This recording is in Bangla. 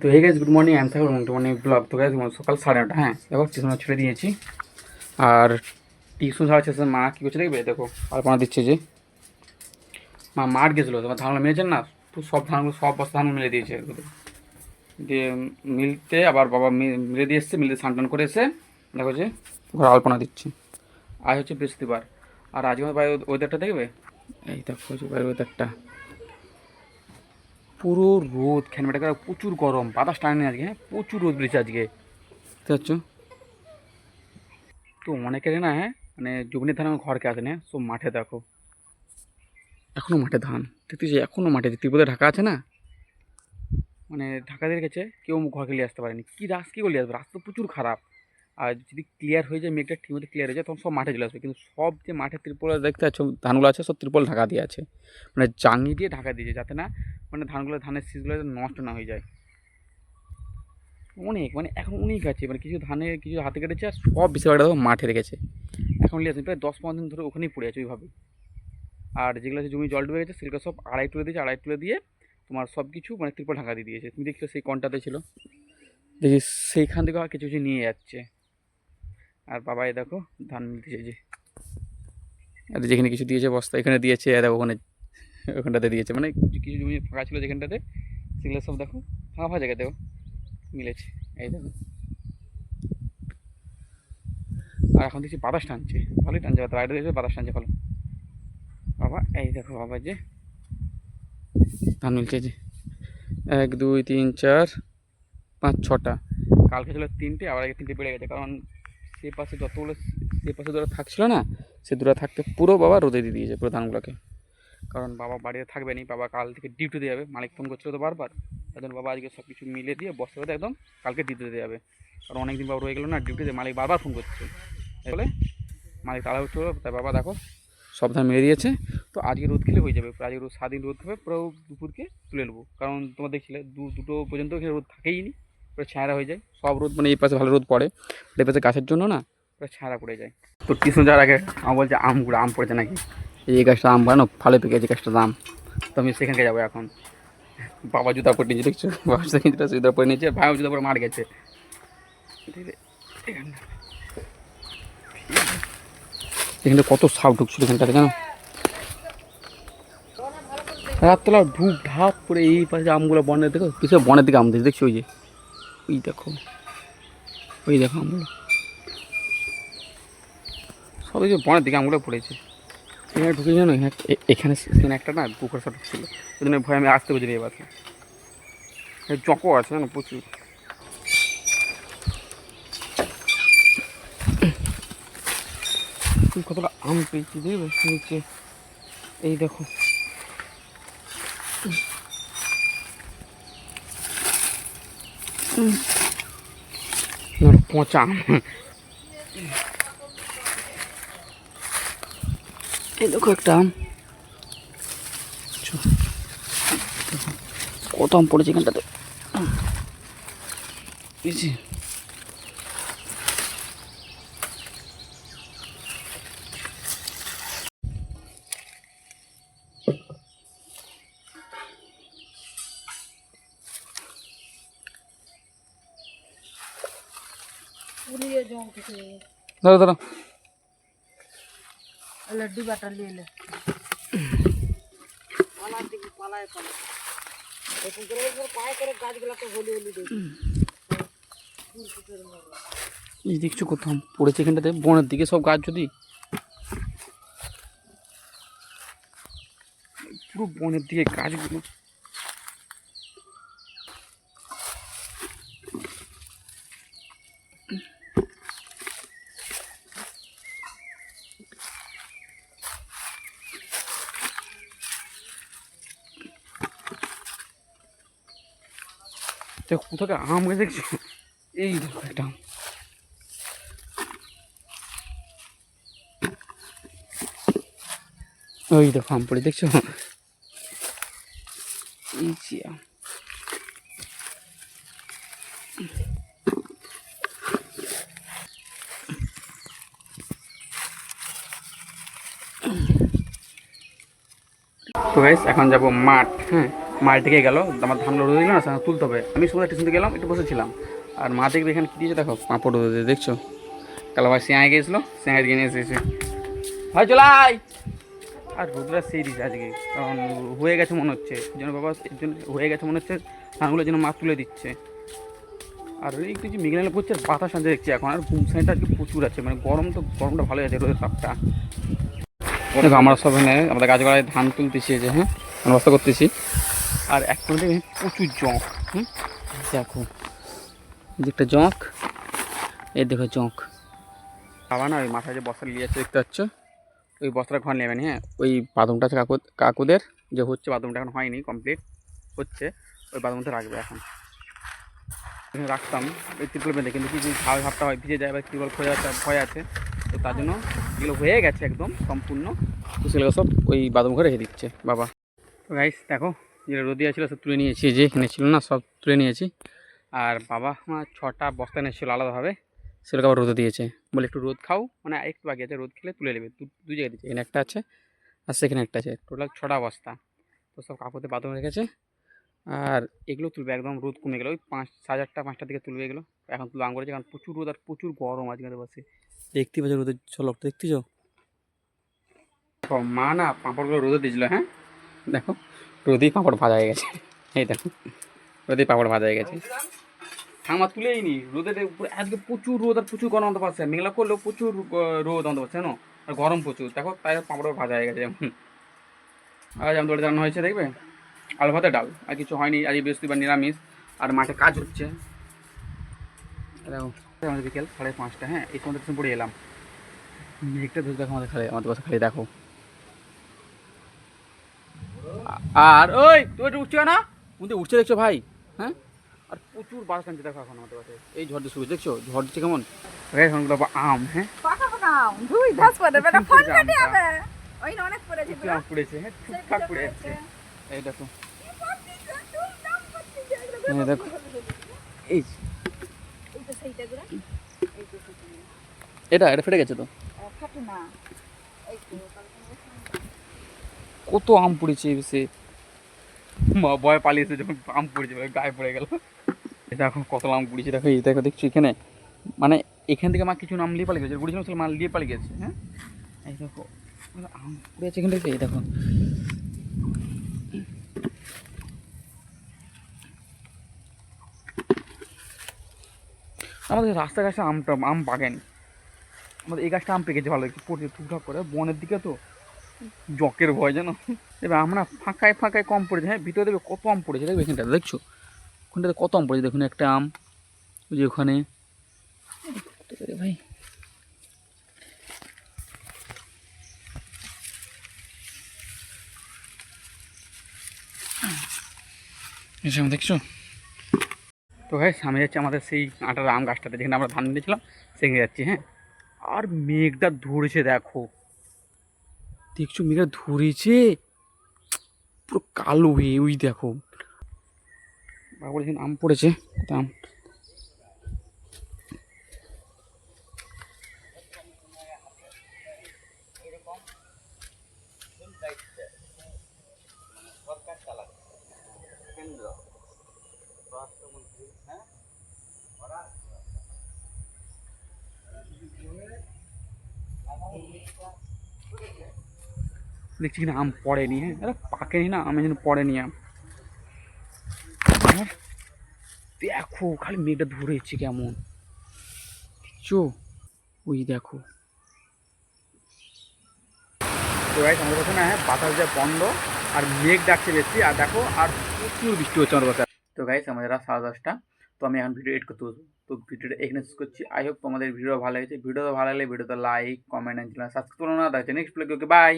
তো হে গাইস, গুড মর্নিং। আমি থাকবো মর্নিং ব্লগ। তো গাইস সকাল 9:30। হ্যাঁ দেখো, টিউশন ছেড়ে দিয়েছি। আর টিউশন ছাড়া শেষে মা কী করছে দেখবে, দেখো আলপনা দিচ্ছে যে। মা মাঠ গেছিলো, তোমার ধানগুলো মেরেছেন না, তো সব ধানগুলো সব বস্তা ধান মেলে দিয়েছে। দিয়ে মিলতে আবার বাবা মিলে দিয়ে এসছে, মিলতে স্নান টান করে এসে দেখো যে ঘরে আলপনা দিচ্ছে। আজ হচ্ছে বৃহস্পতিবার। আর আজকে আমার বাইরের ওয়েদারটা দেখবে, এই দেখো হচ্ছে বাইরের ওয়েদারটা পুরো রোদ, খ্যানমেটা করে প্রচুর গরম, বাতাস টানে আজকে। হ্যাঁ প্রচুর রোদ বেরিয়েছে আজকে, বুঝতে পারছো তো। অনেকের না, হ্যাঁ মানে জুগনি ধান আমার ঘরকে আসে না, সব মাঠে দেখো এখনও মাঠে ধান দেখতেছি, এখনও মাঠে যে ত্রিপলে ঢাকা আছে না, মানে ঢাকা দিয়ে গেছে, কেউ ঘরকে নিয়ে আসতে পারেনি। কী কী করে নিয়ে আসবে, রাস্তা তো প্রচুর খারাপ। আর যদি ক্লিয়ার হয়ে যায়, মেঘটা ঠিক মতো ক্লিয়ার হয়ে যায়, তখন সব মাঠে চলে আসবে। কিন্তু সব যে মাঠে ত্রিপল দেখতে পাচ্ছ ধানগুলো আছে, সব ত্রিপল ঢাকা দিয়ে আছে, মানে জাঙি দিয়ে ঢাকা দিয়েছে, যাতে না মানে ধানের শীষগুলো নষ্ট না হয়ে যায়। অনেক মানে এখন অনেক আছে, মানে কিছু ধানের কিছু হাতে কেটেছে, আর সব বেশিরভাগটা মাঠে রেখেছে। এখন নিয়ে আসেন প্রায় 10-15 দিন ধরে ওখানেই পড়ে আছে ওইভাবে। আর যেগুলো আছে জমি জল ডুবে গেছে, সেগুলো সব আড়াই তুলে দিয়েছে, আড়াই তুলে দিয়ে তোমার সব কিছু মানে ত্রিপল ঢাকা দিয়ে দিয়েছে। তুমি দেখছো সেই কনটাতে ছিল, দেখি সেইখান থেকে কিছু কিছু নিয়ে যাচ্ছে। আর বাবা এ দেখো ধান মিলতেছে যে, আর যেখানে কিছু দিয়েছে বস্তা এখানে দিয়েছে, আর ওখানে ওখানটাতে দিয়েছে, মানে কিছু জমি ফাঁকা ছিল যেখানটাতে, সেগুলো সব দেখো ফাঁকা ফাঁকা জায়গায় দেখো মিলেছে। এই দেখো, আর এখন দেখছি বাতাস টানছে, ভালোই টানছে, বাইরে দেখছে বাতাস টানছে ভালো। বাবা এই দেখো বাবা যে ধান মিলছে যে 1 2 3 4 5 6টা। কালকে ছিল 3টে, আবার আগে 3টে বেড়ে গেছে, কারণ সে পাশে যতগুলো, সে পাশে দুটো থাকছিল না, সে দুটো থাকতে পুরো বাবা রোদে দিয়ে দিয়েছে পুরো ধানগুলোকে। কারণ বাবা বাড়িতে থাকবে না, বাবা কাল থেকে ডিউটি দিয়ে যাবে, মালিক ফোন করছিল তো বারবার। তার জন্য বাবা আজকে সব কিছু মিলে দিয়ে বস্তা করে একদম কালকে ডিউটি দিয়ে যাবে। কারণ অনেকদিন বাবা রয়ে গেলো না ডিউটিতে, মালিক বারবার ফোন করছে বলে, মালিক তাড়া হচ্ছিল। তাই বাবা দেখো সব ধান মেরে দিয়েছে। তো আজকে রোদ খেলে হয়ে যাবে, আজকে রোদ সারাদিন রোদ হবে, পুরো দুপুরকে তুলে নেবো। কারণ তোমার দেখছিলে দুটো পর্যন্ত এখানে রোদ থাকেই নি, পুরো ছায়ারা হয়ে যায় সব রোদ, মানে এই পাশে ভালো রোদ পড়ে, এই পাশে গাছের জন্য না পুরো ছায়ারা পড়ে যায়। তো টিউশন যাওয়ার আগে আমার বলছে আমগুলো আম পড়েছে নাকি, এই গাছটা আম বানো ভালো পেকে গেছে গাছটার আম। তো আমি সেখানকে যাবো এখন। বাবা জুতা পরে নিয়েছে দেখছো, বাবা জুতা পরে নিয়েছে, ভাইও জুতা পরে মার গেছে। এখানে কত সাপ ঢুকছিল এখানটাতে, জানো রাতবেলা ঢুক ঢাক করে এই পাশে আমগুলো বনের, দেখো কিছু বনের দিকে আম দিয়েছে দেখছো, ওই যে ওই দেখো, ওই দেখো আমগুলো সব এই যে বনের দিকে আমগুলো পড়েছে। এখানে ঢুকে জানো, এখানে এখানে একটা না পুকুর সব ঢুকছিল, ওই জন্য ভয় আমি আসতে বুঝি এই বাসে। চকও আছে জানো প্রচুর। কতটা আম পেয়েছি দেখবে নিচে, এই দেখো পচা আম। এই দেখো একটা আম, কত আম পড়েছে এখানটাতে, বুঝছি। ধরো ধরো लड्डू बाटा ले ले पालाय पालाय এখন করে পায়ে করে গাছগুলো তো হলি হলি দেখি। এই দেখছো কোথাও পড়েছে এখানটাতে বনের দিকে সব গাছ, যদি পুরো বনের দিকে গাছগুলো। দেখো কোথাও আম গাছ দেখছো, এই দেখো একটা আম, ওই দেখো আম পড়ে দেখছো, এই যে আম। তো গাইস এখন যাব মাঠ। হ্যাঁ মাঠ থেকে গেল, আমার ধানগুলো রোদে দিল না, তুলতে হবে। আমি সময় স্টেশন থেকে গেলাম, একটু বসেছিলাম। আর মা দেখবে এখানে কী দিয়েছে দেখো, পাঁপড় রোদে দেখছো। কালো ভাই সিঁড়ায় গিয়েছিলো, সিঁড়ায় দিয়ে নিয়ে এসেছে। ভাই চলাই। আর রোদরা সেই দিচ্ছে আজকে, কারণ হয়ে গেছে মনে হচ্ছে, এই জন্য বাবা এর জন্য হয়ে গেছে মনে হচ্ছে, ধানগুলো যেন মা তুলে দিচ্ছে। আর এই কিছু মেঘনালে পড়ছে, আর বাতাস আনতে দেখছি এখন। আর ঘুম সাইডটা আজকে প্রচুর আছে, মানে গরম তো, গরমটা ভালোই আছে, রোদের তাপটা। দেখো আমরা সব এখানে আমাদের গাছগাড়ায় ধান তুলতেছি, যে হ্যাঁ ব্যবস্থা করতেছি। আর এক পয়েন্টে প্রচুর জঁক। দেখো এই যে একটা জঁক, এই দেখো জঁক। বাবা না ওই মাথায় যে বস্তা নিয়ে যাচ্ছে দেখতে পাচ্ছ, ওই বস্তাটা ঘর নেবেন। হ্যাঁ ওই বাথরুমটা আছে কাকুদের, যে হচ্ছে বাথরুমটা এখন হয়নি, কমপ্লিট হচ্ছে, ওই বাথরুমটা রাখবে এখন। এখানে রাখতাম ওই ত্রিপল বেঁধে, কিন্তু কিছু ঝাল ভাবটা হয়, ভিজে যায় বা ত্রিপল ক্ষয়ে যাচ্ছে, ভয় আছে। তো তার জন্য এগুলো হয়ে গেছে একদম সম্পূর্ণ, তো সেগুলো সব ওই বাথরুম ঘরে রেখে দিচ্ছে বাবা। তো গাইস দেখো, যেটা রোদিয়া ছিল সব তুলে নিয়েছি, যে এখানে ছিল না সব তুলে নিয়েছি। আর বাবা আমার 6টা বস্তা এনেছিল আলাদাভাবে, সেগুলোকে আবার রোদে দিয়েছে, বলে একটু রোদ খাও, মানে একটু বাকি আছে, রোদ খেলে তুলে নেবে। দু জায়গায় দিচ্ছে, এখানে একটা আছে আর সেখানে একটা আছে, টোটাল 6টা বস্তা। তো সব কাপড়তে বাথরুমে রেখেছে। আর এগুলো তুলবে একদম রোদ কমে গেলো, ওই 5-4:30 5টার দিকে তুলবে এগুলো। এখন তুলে আম করেছে, কারণ প্রচুর রোদ আর প্রচুর গরম আজকে বসে দেখতে পাচ্ছ, রোদের ঝলক দেখতেছ। মা না পাঁপড়গুলো রোদে দিয়েছিল, হ্যাঁ দেখো রোদেই পাঁপড় ভাজা হয়ে গেছে, এই দেখো রোদেই পাঁপড় ভাজা হয়ে গেছে। আমার তুলেই নি রোদের উপরে, আজকে প্রচুর রোদ আর প্রচুর গরম আনতে পারছে, মেঘলা করলেও প্রচুর রোদ আনতে পারছে না, আর গরম প্রচুর। দেখো তাই পাঁপড় ভাজা হয়ে গেছে যেমন। আর যেমন তোর রান্না হয়েছে দেখবে, আলু ভাতে ডাল, আর কিছু হয়নি, আজ বৃহস্পতিবার নিরামিষ। আর মাঠে কাজ হচ্ছে দেখো, আমাদের বিকেল 5:30, হ্যাঁ এই সময় পড়ে এলাম, মেঘটা ধরে দেখো আমাদের খালি, আমাদের বাসা খালি দেখো। আর ওই তুই একটু উঠছে না, উঠে উঠছে দেখছো ভাই, হ্যাঁ আর প্রচুর বাস আনছে দেখো এখন আমাদের কাছে, এই ঝড় শুরু দেখছো, ঝড় দিচ্ছে কেমন। এখন আম, হ্যাঁ পাকা পাকা আম দুই ধাস করে বেটা ফোন কেটে যাবে। ওই না অনেক পড়েছে প্রচুর আম পড়েছে, হ্যাঁ ঠিকঠাক পড়ে যাচ্ছে। এই দেখো, এই দেখো, এই এইটা সেইটা গুলো এটা এটা ফেটে গেছে তো, ফাটে না। এই তো কত আম পড়েছে সে, মা ভয় পালিয়েছে যখন আম পড়েছে, গায়ে পড়ে গেল। দেখো কত আম পড়েছে, দেখো এই দেখো দেখছো এখানে, মানে এখান থেকে মা কিছু আম নিয়ে পালিয়ে গেছে, গুড়িয়েছিলাম সেগুলো মাল দিয়ে পালিয়ে গেছে। হ্যাঁ এই দেখো আম পড়েছে এখান থেকে, এই দেখো আমাদের রাস্তার কাছে আম বাগান, আমাদের এই গাছটা আম পেকেছে ভালো, একটু পড়ছে টুকটাক করে, বনের দিকে তো জকের ভয় জানো। এবার আমরা ফাঁকায় ফাঁকায় কম পড়েছে, হ্যাঁ ভিতরে দেখবে কত আম পড়েছে, দেখবে এখানটাতে দেখছো, ওখানটাতে কত আম পড়েছে, দেখুন একটা আম, ওই যে ওখানে ভাই। দেখছো তো ভাই, আমি যাচ্ছি আমাদের সেই আটার আম গাছটাতে, যেখানে আমরা ধান দিয়েছিলাম সেখানে যাচ্ছি। হ্যাঁ আর মেঘটা ধরেছে দেখো, দেখছো মেঘটা ধরেছে পুরো কালো হয়ে, ওই দেখো বাবা বলেছেন আম পড়েছে, আম দেখছি কিনা আম পড়েনি, হ্যাঁ আরে পাকেনি না, আমি যেন পড়েনি আম। আর দেখো খালি মেঘটা ধরেছে কেমন, দেখছো ওই দেখো। তো গাইস আমাদের কাছে না, হ্যাঁ বাতাস যা বন্ধ, আর মেঘ ডাকছে বেশি, আর দেখো আর প্রচুর বৃষ্টি হচ্ছে আমাদের কাছে। তো গাইস আমাদের রাত 10:30, তো আমি এখন ভিডিও এডিট করতে বসবো, তো ভিডিওটা এখানে শেষ করছি। আই হোপ তোমাদের ভিডিও ভালো লেগেছে, ভিডিও ভালো লাগলে ভিডিওতে like comment and channel subscribe করো না, দেখা নেক্সট ব্লগে, ওকে বাই।